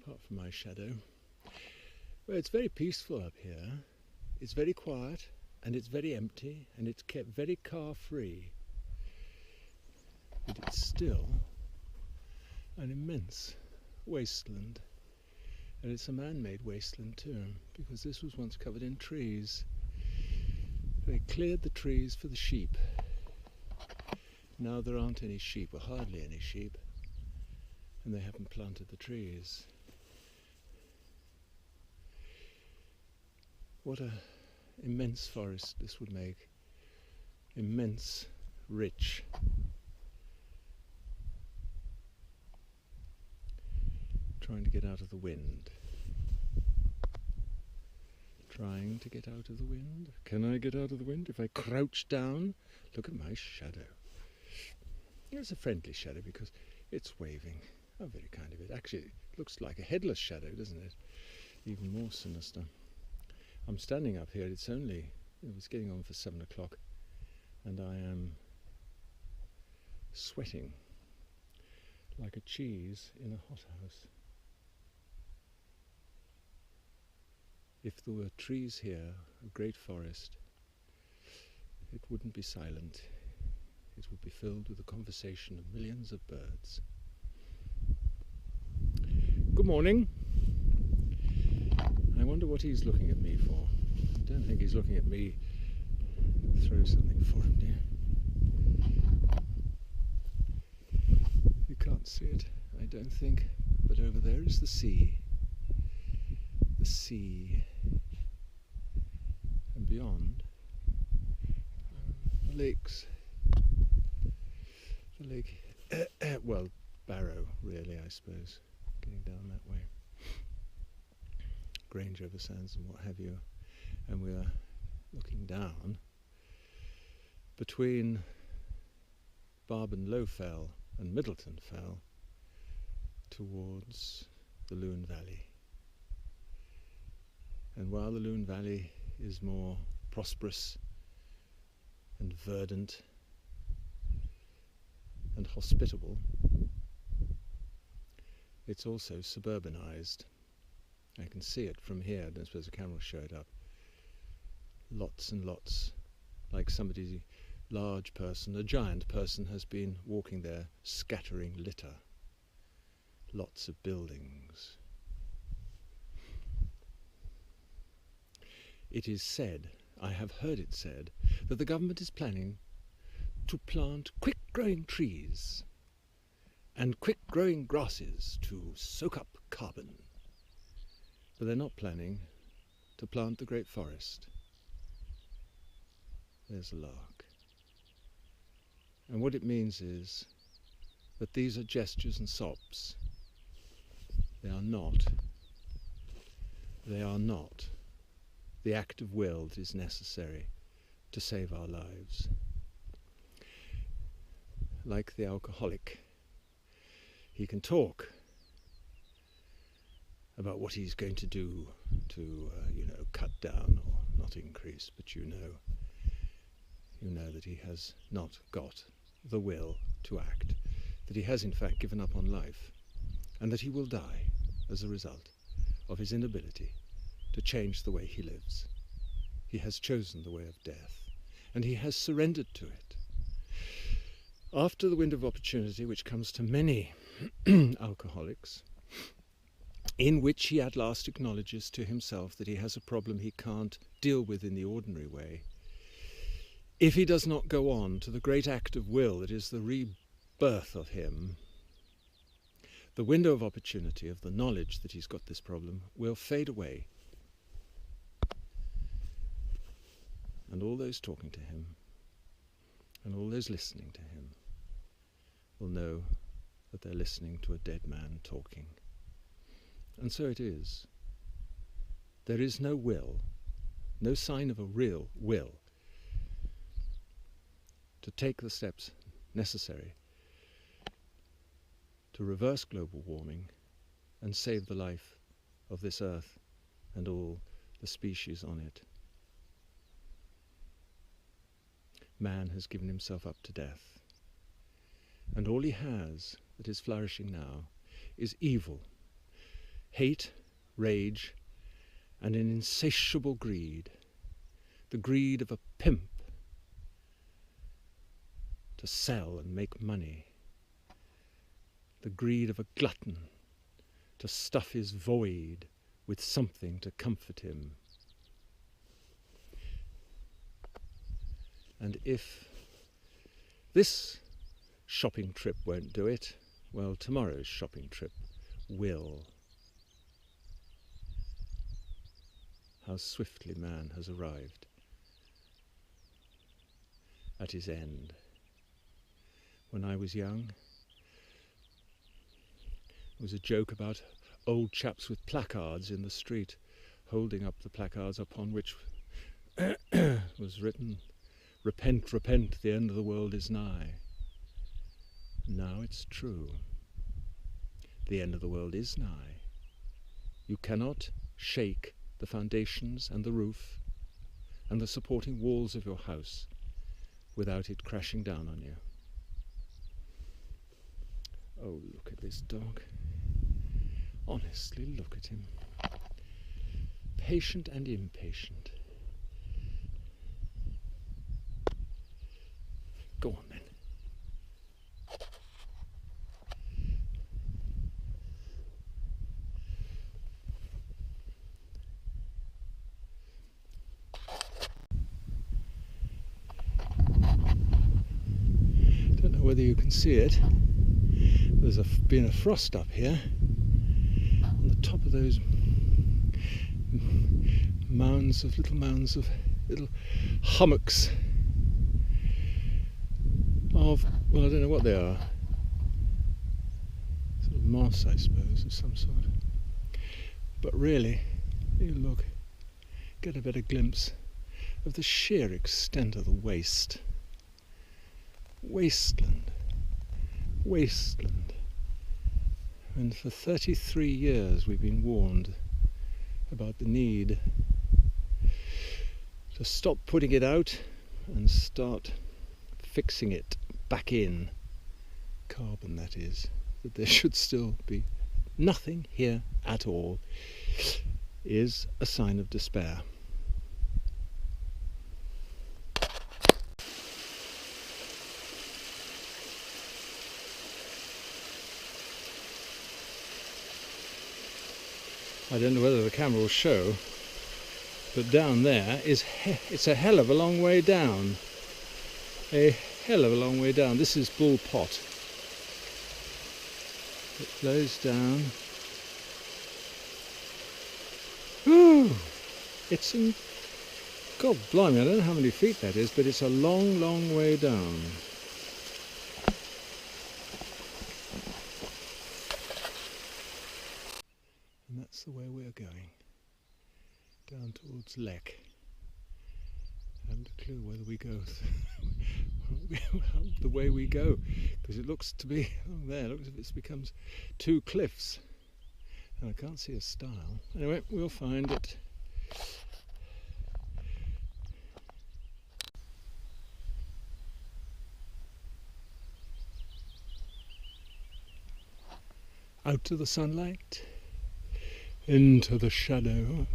apart from my shadow. Well, it's very peaceful up here. It's very quiet and it's very empty and it's kept very car-free. But it's still an immense wasteland. And it's a man-made wasteland too, because this was once covered in trees. They cleared the trees for the sheep. Now there aren't any sheep, or hardly any sheep, and they haven't planted the trees. What an immense forest this would make. Immense, rich. Trying to get out of the wind. Trying to get out of the wind. Can I get out of the wind if I crouch down? Look at my shadow. It's a friendly shadow because it's waving. How very kind of it. Actually, it looks like a headless shadow, doesn't it? Even more sinister. I'm standing up here. It's getting on for 7 o'clock, and I am sweating like a cheese in a hothouse. If there were trees here, a great forest, it wouldn't be silent. It would be filled with the conversation of millions of birds. Good morning. I wonder what he's looking at me for. I don't think he's looking at me. Throw something for him, dear. You can't see it, I don't think, but over there is the sea. The sea. And beyond, the lakes. The lake, well, Barrow, really, I suppose, getting down that way. Grange over Sands and what have you. And we are looking down between Barbon Low Fell and Middleton Fell towards the Lune Valley. And while the Lune Valley is more prosperous and verdant and hospitable, it's also suburbanized. I can see it from here. I don't suppose the camera will show it up. Lots and lots, like somebody, large person, a giant person has been walking there, scattering litter. Lots of buildings. It is said, I have heard it said, that the government is planning to plant quick-growing trees and quick-growing grasses to soak up carbon. But they're not planning to plant the great forest. There's a lark. And what it means is that these are gestures and sops. They are not the act of will that is necessary to save our lives. Like the alcoholic, he can talk about what he's going to do to, cut down or not increase, but you know that he has not got the will to act, that he has in fact given up on life, and that he will die as a result of his inability to change the way he lives. He has chosen the way of death, and he has surrendered to it. After the window of opportunity, which comes to many alcoholics, in which he at last acknowledges to himself that he has a problem he can't deal with in the ordinary way, if he does not go on to the great act of will that is the rebirth of him, the window of opportunity of the knowledge that he's got this problem will fade away. And all those talking to him and all those listening to him will know that they're listening to a dead man talking. And so it is. There is no will, no sign of a real will to take the steps necessary to reverse global warming and save the life of this earth and all the species on it. Man has given himself up to death, and all he has that is flourishing now is evil, hate, rage, and an insatiable greed, the greed of a pimp to sell and make money, the greed of a glutton to stuff his void with something to comfort him. And if this shopping trip won't do it, well, tomorrow's shopping trip will. How swiftly man has arrived at his end. When I was young, there was a joke about old chaps with placards in the street, holding up the placards upon which was written, "Repent, repent, the end of the world is nigh." Now it's true. The end of the world is nigh. You cannot shake the foundations and the roof and the supporting walls of your house without it crashing down on you. Oh, look at this dog. Honestly, look at him. Patient and impatient. Go on then. Don't know whether you can see it. There's been a frost up here on the top of those mounds of little hummocks of, well, I don't know what they are, sort of moss, I suppose, of some sort. But really, you look, get a better glimpse of the sheer extent of the waste. Wasteland. Wasteland. And for 33 years we've been warned about the need to stop putting it out and start fixing it back in. Carbon, that is. That there should still be nothing here at all is a sign of despair. I don't know whether the camera will show, but down there it's a hell of a long way down. A hell of a long way down. This is Bull Pot. It flows down. Whew! It's in, God blimey, I don't know how many feet that is, but it's a long, long way down. And that's the way we're going, down towards Leck. I haven't a clue whether we go the way we go, because it looks to be, oh there, it looks as if it becomes two cliffs, and I can't see a stile. Anyway, we'll find it. Out to the sunlight, into the shadow,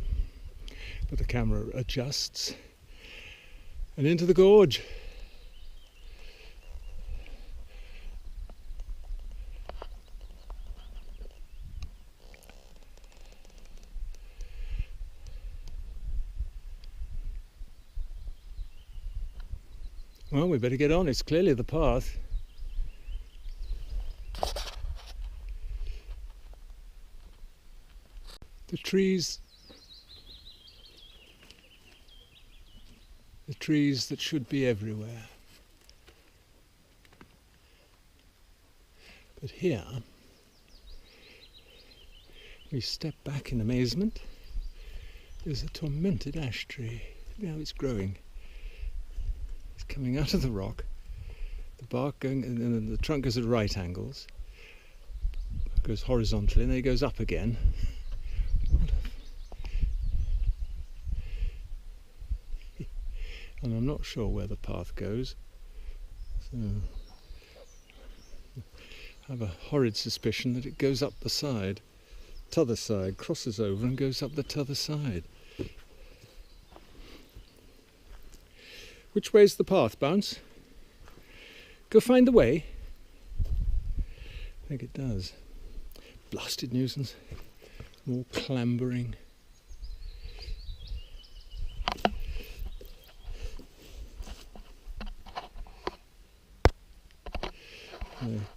but the camera adjusts, and into the gorge. Well, we better get on, it's clearly the path. The trees that should be everywhere. But here, we step back in amazement. There's a tormented ash tree. Look how it's growing. It's coming out of the rock. The bark going, and then the trunk goes at right angles. Goes horizontally, and then it goes up again. And I'm not sure where the path goes, so I have a horrid suspicion that it goes up the side. t'other side, crosses over and goes up the t'other side. Which way's the path, Bounce? Go find the way? I think it does. Blasted nuisance. More clambering.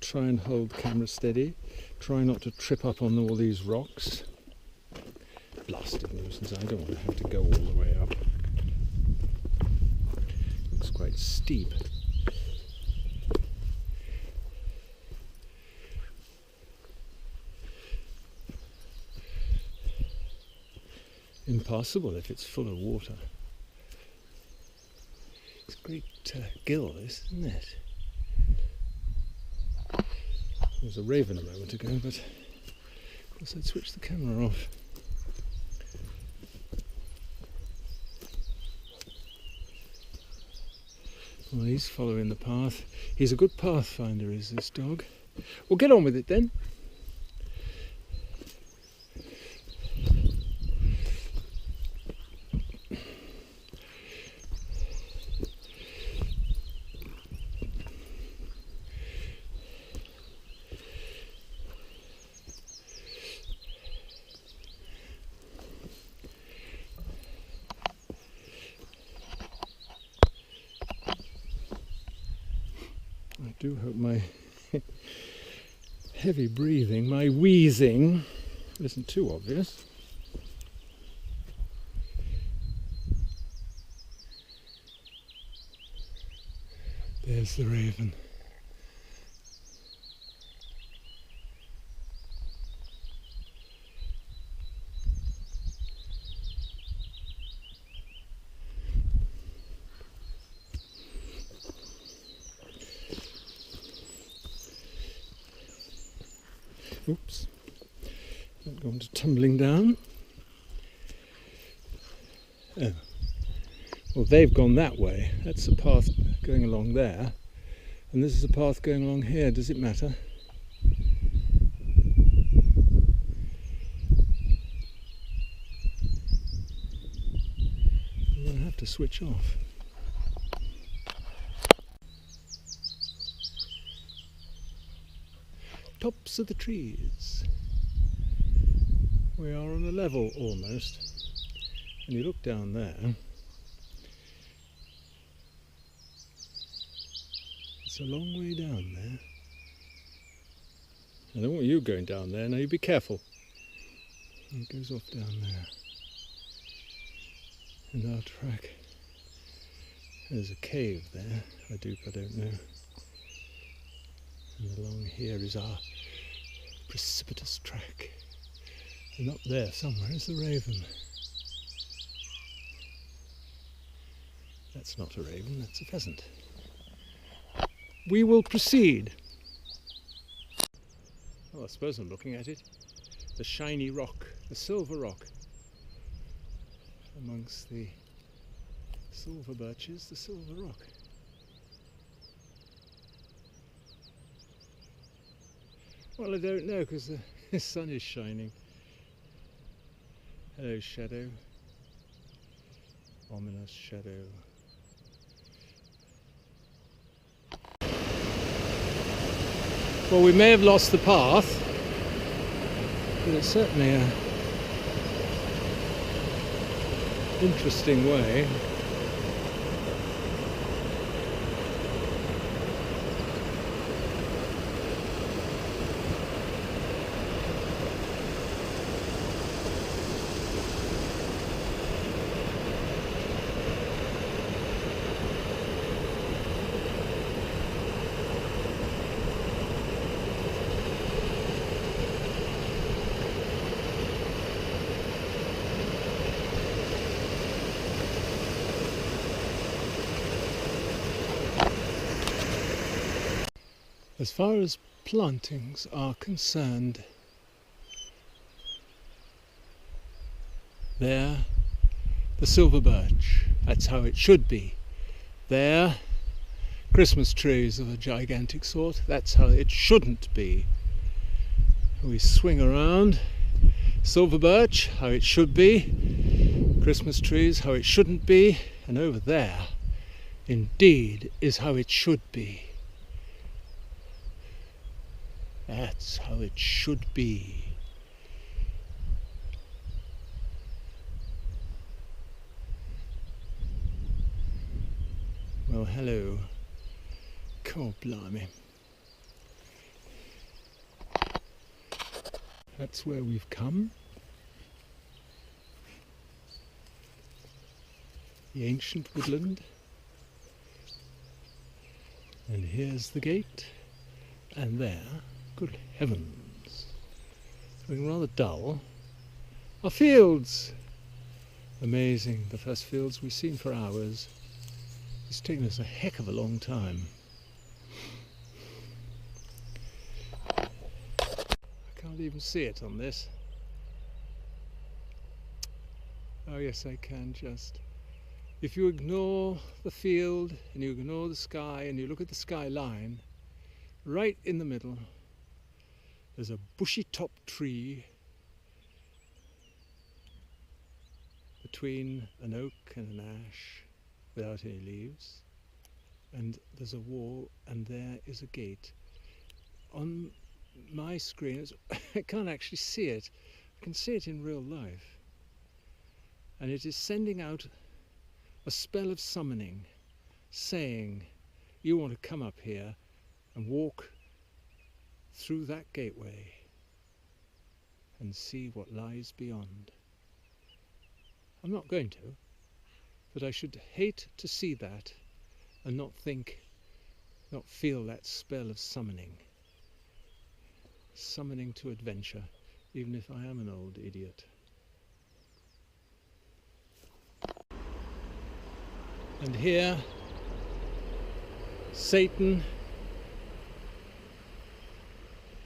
Try and hold the camera steady. Try not to trip up on all these rocks. Blasted nuisance. I don't want to have to go all the way up. Looks quite steep. Impossible if it's full of water. It's a great gill, this, isn't it? There was a raven a moment ago, but of course I'd switched the camera off. Well, he's following the path. He's a good pathfinder, is this dog. Well, get on with it then. I do hope my heavy breathing, my wheezing, isn't too obvious. There's the raven. Oops, not going to tumbling down. Oh, well, they've gone that way. That's the path going along there, and this is the path going along here. Does it matter? I'm going to have to switch off. Tops of the trees. We are on a level almost, and you look down there, it's a long way down there. I don't want you going down there, now you be careful. It goes off down there. And our track, there's a cave there, I don't know. And along here is our precipitous track. And up there somewhere is the raven. That's not a raven, that's a pheasant. We will proceed. Well, I suppose I'm looking at it. The shiny rock, the silver rock. Amongst the silver birches, the silver rock. Well, I don't know because the sun is shining. Hello, shadow. Ominous shadow. Well, we may have lost the path, but it's certainly an interesting way. As far as plantings are concerned, there, the silver birch, that's how it should be. There, Christmas trees of a gigantic sort, that's how it shouldn't be. We swing around, Silver birch, how it should be. Christmas trees, how it shouldn't be. And over there, indeed, is how it should be. That's how it should be. Well, hello. God blimey. That's where we've come. The ancient woodland. And here's the gate. And there, good heavens, looking rather dull, are fields. Amazing, the first fields we've seen for hours. It's taken us a heck of a long time. I can't even see it on this. Oh yes, I can just. If you ignore the field and you ignore the sky and you look at the skyline, right in the middle there's a bushy topped tree between an oak and an ash without any leaves, and there's a wall, and there is a gate. On my screen, I can't actually see it. I can see it in real life, and it is sending out a spell of summoning, saying, you want to come up here and walk through that gateway and see what lies beyond. I'm not going to, but I should hate to see that and not feel that spell of summoning to adventure, even if I am an old idiot. And here, Satan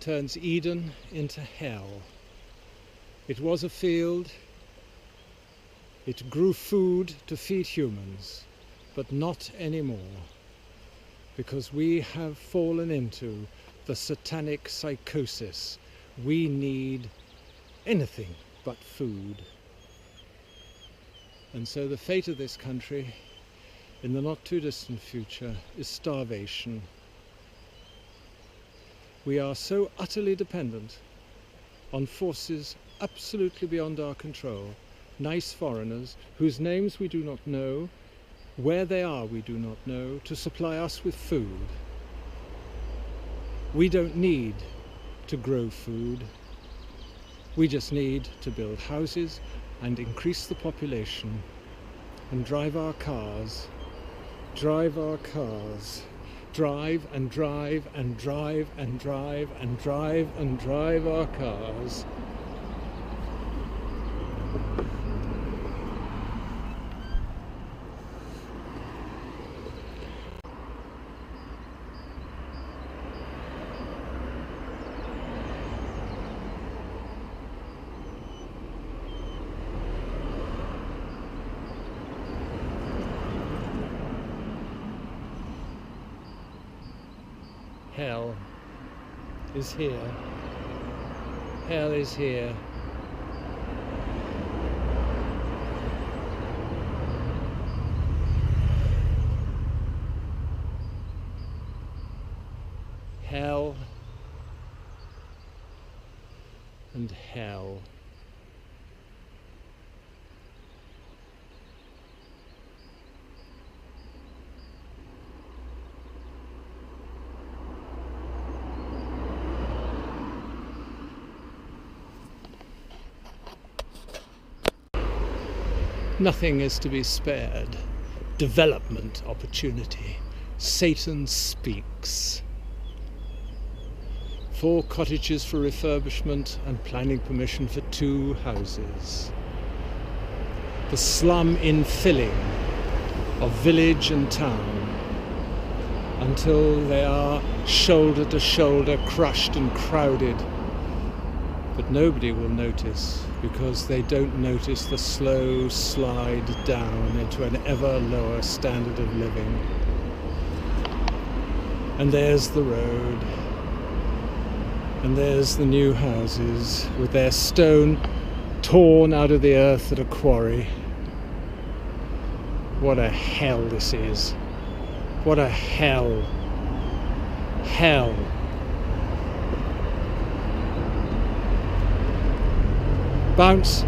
turns Eden into hell. It was a field. It grew food to feed humans, but not anymore, because we have fallen into the satanic psychosis. We need anything but food. And so the fate of this country in the not too distant future is starvation. We are so utterly dependent on forces absolutely beyond our control, nice foreigners whose names we do not know, where they are we do not know, to supply us with food. We don't need to grow food. We just need to build houses and increase the population and drive our cars, drive and drive and drive and drive and drive and drive our cars. Hell is here. Hell is here. Hell and hell. Nothing is to be spared. Development opportunity. Satan speaks. 4 cottages for refurbishment and planning permission for 2 houses. The slum infilling of village and town until they are shoulder to shoulder, crushed and crowded. But nobody will notice, because they don't notice the slow slide down into an ever lower standard of living. And there's the road. And there's the new houses with their stone torn out of the earth at a quarry. What a hell this is. What a hell. Hell. Bounce.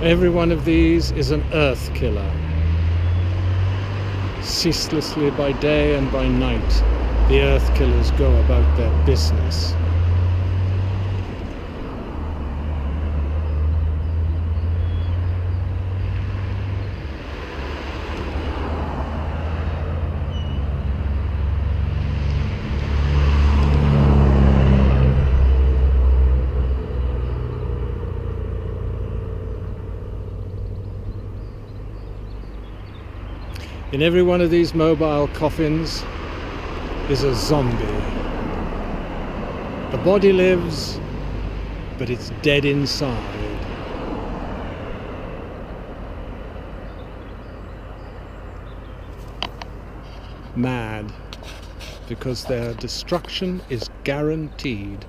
Every one of these is an earth killer. Ceaselessly by day and by night, the earth killers go about their business. In every one of these mobile coffins is a zombie. The body lives, but it's dead inside. Mad, because their destruction is guaranteed.